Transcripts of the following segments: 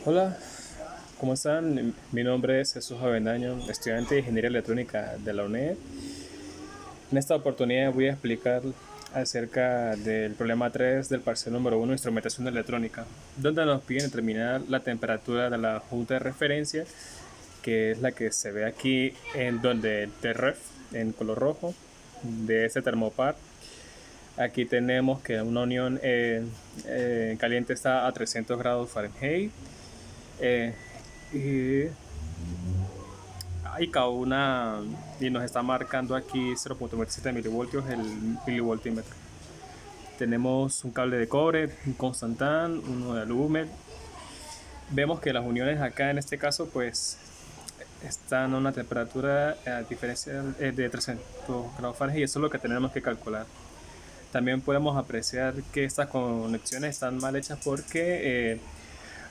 Hola, ¿cómo están? Mi nombre es Jesús Avendaño, estudiante de Ingeniería Electrónica de la UNED. En esta oportunidad voy a explicar acerca del problema 3 del parcial número 1, instrumentación electrónica, donde nos piden determinar la temperatura de la junta de referencia, que es la que se ve aquí en donde TREF en color rojo de este termopar. Aquí tenemos que una unión caliente está a 300 grados Fahrenheit. eh, y hay cada una y nos está marcando aquí 0.27 milivoltios el milivoltímetro. Tenemos un cable de cobre, un constantán, uno de alumen. Vemos que las uniones acá en este caso pues están a una temperatura a diferencia de 300 grados Fahrenheit y eso es lo que tenemos que calcular. También podemos apreciar que estas conexiones están mal hechas porque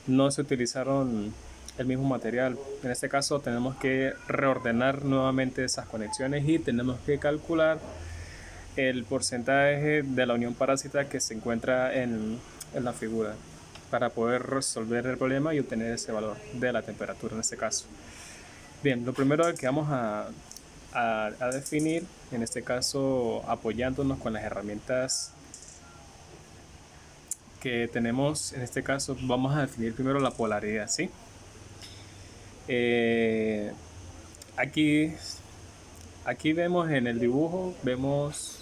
no se utilizaron el mismo material. En este caso tenemos que reordenar nuevamente esas conexiones y tenemos que calcular el porcentaje de la unión parásita que se encuentra en la figura para poder resolver el problema y obtener ese valor de la temperatura en este caso. Bien, lo primero que vamos a definir, en este caso apoyándonos con las herramientas que tenemos, en este caso vamos a definir primero la polaridad, ¿sí? Eh, aquí, aquí vemos en el dibujo, tenemos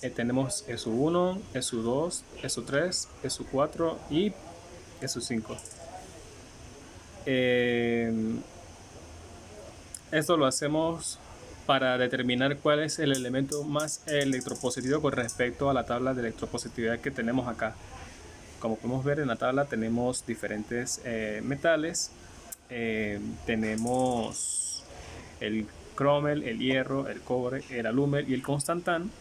SU1, SU2, SU3, SU4 y SU5. Esto lo hacemos para determinar cuál es el elemento más electropositivo con respecto a la tabla de electropositividad que tenemos acá. Como podemos ver en la tabla tenemos diferentes metales. Tenemos el cromel, el hierro, el cobre, el alumen y el constantán.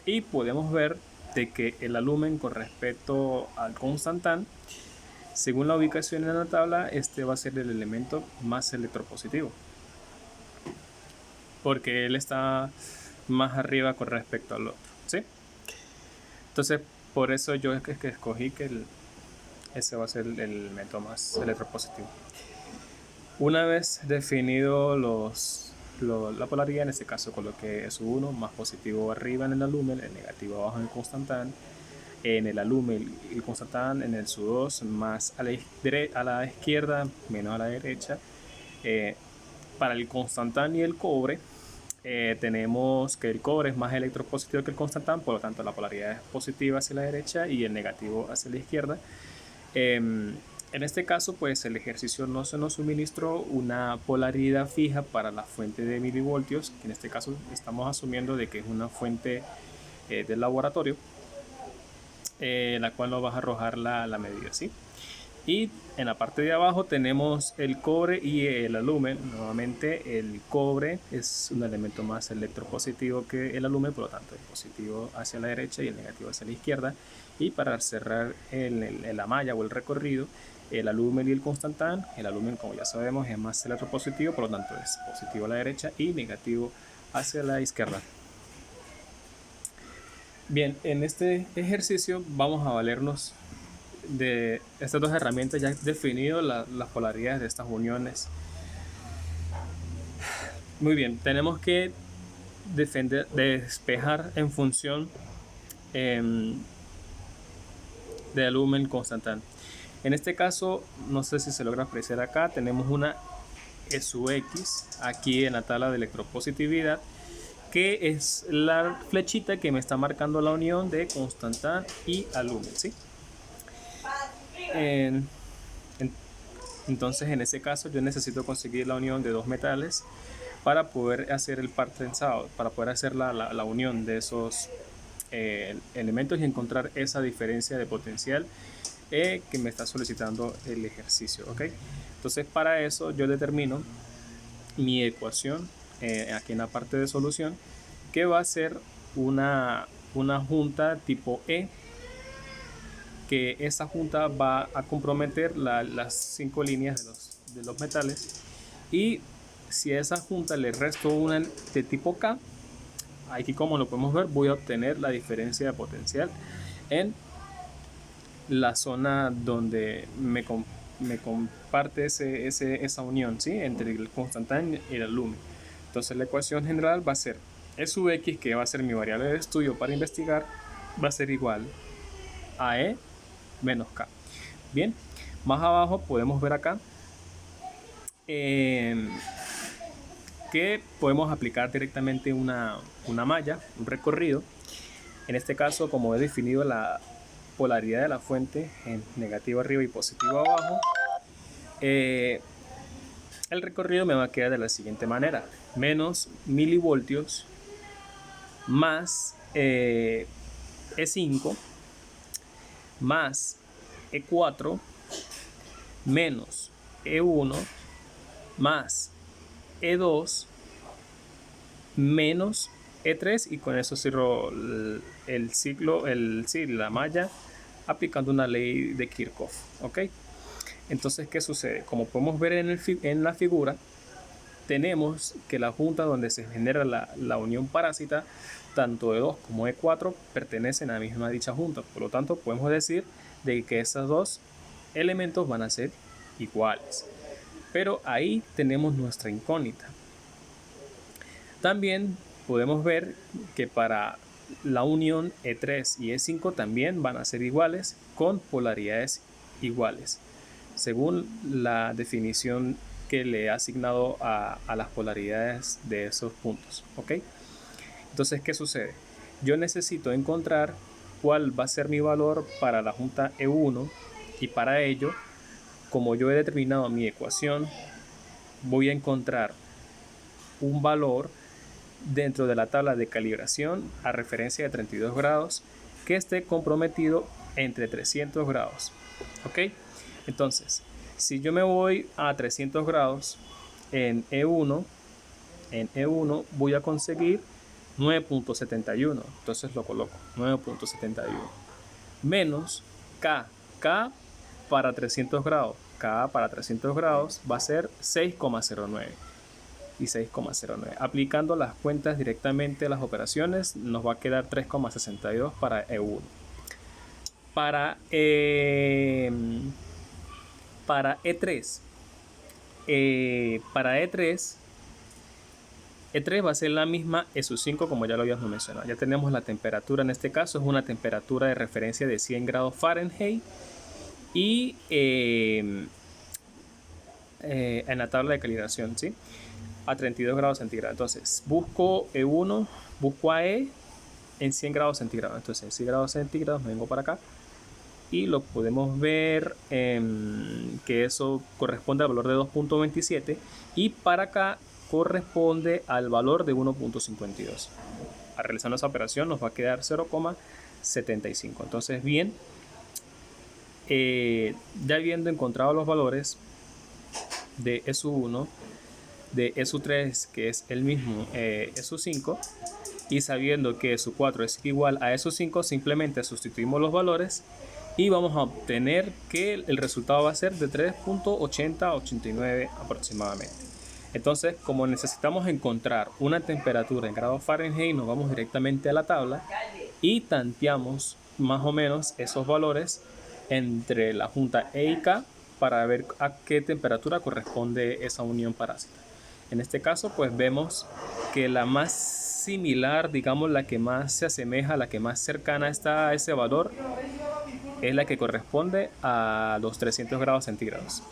Y podemos ver de que el alumen con respecto al constantán, según la ubicación en la tabla, este va a ser el elemento más electropositivo, porque él está más arriba con respecto al otro, ¿sí? Entonces, por eso yo es que escogí que ese va a ser el elemento más electropositivo. Una vez definido la polaridad, en este caso coloqué SU1 más positivo arriba en el alumen, el negativo abajo en el constantán, en el alumen el constantán, en el SU2 más a la izquierda menos a la derecha. Para el constantán y el cobre, tenemos que el cobre es más electropositivo que el constantán, por lo tanto la polaridad es positiva hacia la derecha y el negativo hacia la izquierda. En este caso, pues el ejercicio no se nos suministró una polaridad fija para la fuente de milivoltios, que en este caso estamos asumiendo de que es una fuente del laboratorio, la cual nos va a arrojar la medida, ¿sí? Y en la parte de abajo tenemos el cobre y el alumen. Nuevamente el cobre es un elemento más electropositivo que el alumen, por lo tanto el positivo hacia la derecha y el negativo hacia la izquierda. Y para cerrar la malla o el recorrido, el alumen y el constantán. El alumen, como ya sabemos, es más electropositivo, por lo tanto es positivo a la derecha y negativo hacia la izquierda. Bien, en este ejercicio vamos a valernos de estas dos herramientas. Ya he definido las polaridades de estas uniones. Muy bien, tenemos que despejar en función de alumen constantán. En este caso, no sé si se logra apreciar acá, tenemos una SUX aquí en la tabla de electropositividad, que es la flechita que me está marcando la unión de constantán y alumen, ¿sí? Entonces, en ese caso, yo necesito conseguir la unión de dos metales para poder hacer el par trenzado, para poder hacer la unión de esos elementos y encontrar esa diferencia de potencial que me está solicitando el ejercicio, ¿ok? Entonces, para eso yo determino mi ecuación aquí en la parte de solución, que va a ser una junta tipo E, que esa junta va a comprometer las 5 líneas de los metales, y si a esa junta le resto una de tipo K, aquí como lo podemos ver voy a obtener la diferencia de potencial en la zona donde me comparte esa unión, ¿sí? Entre el constante y el lumen. Entonces la ecuación general va a ser E sub x, que va a ser mi variable de estudio para investigar, va a ser igual a E menos K. Bien, más abajo podemos ver acá que podemos aplicar directamente una malla, un recorrido. En este caso, como he definido la polaridad de la fuente en negativo arriba y positivo abajo, el recorrido me va a quedar de la siguiente manera: menos milivoltios más E5 más E4 menos E1 más E2 menos E3, y con eso cierro el ciclo, la malla, aplicando una ley de Kirchhoff. ¿Ok? Entonces, ¿qué sucede? Como podemos ver en la figura, tenemos que la junta donde se genera la unión parásita, tanto E2 como E4 pertenecen a la misma dicha junta. Por lo tanto, podemos decir de que esos dos elementos van a ser iguales. Pero ahí tenemos nuestra incógnita. También podemos ver que para la unión E3 y E5 también van a ser iguales, con polaridades iguales, según la definición que le he asignado a las polaridades de esos puntos. ¿Ok? Entonces, ¿qué sucede? Yo necesito encontrar cuál va a ser mi valor para la junta E1, y para ello, como yo he determinado mi ecuación, voy a encontrar un valor dentro de la tabla de calibración a referencia de 32 grados que esté comprometido entre 300 grados. ¿Ok? Entonces, si yo me voy a 300 grados en E1, voy a conseguir 9.71. Entonces lo coloco, 9.71 menos K. K para 300 grados. K para 300 grados va a ser 6,09 y 6,09. Aplicando las cuentas directamente a las operaciones, nos va a quedar 3,62 para E1. Para E3, E3 va a ser la misma E sub 5, como ya lo habíamos mencionado. Ya tenemos la temperatura, en este caso es una temperatura de referencia de 100 grados Fahrenheit, y en la tabla de calibración, ¿sí?, a 32 grados centígrados. Entonces busco E1, busco a E en 100 grados centígrados. Entonces en 100 grados centígrados me vengo para acá y lo podemos ver que eso corresponde al valor de 2.27, y para acá corresponde al valor de 1.52. Al realizar esa operación nos va a quedar 0,75. Entonces, bien, ya habiendo encontrado los valores de E sub 1, de E sub 3, que es el mismo E sub 5, y sabiendo que E sub 4 es igual a E sub 5, simplemente sustituimos los valores y vamos a obtener que el resultado va a ser de 3.8089 aproximadamente. Entonces, como necesitamos encontrar una temperatura en grados Fahrenheit, nos vamos directamente a la tabla y tanteamos más o menos esos valores entre la junta E y K para ver a qué temperatura corresponde esa unión parásita. En este caso, pues vemos que la más similar, digamos la que más se asemeja, la que más cercana está a ese valor, es la que corresponde a los 300 grados centígrados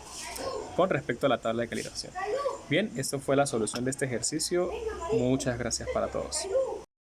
con respecto a la tabla de calibración. Bien, esto fue la solución de este ejercicio. Muchas gracias para todos.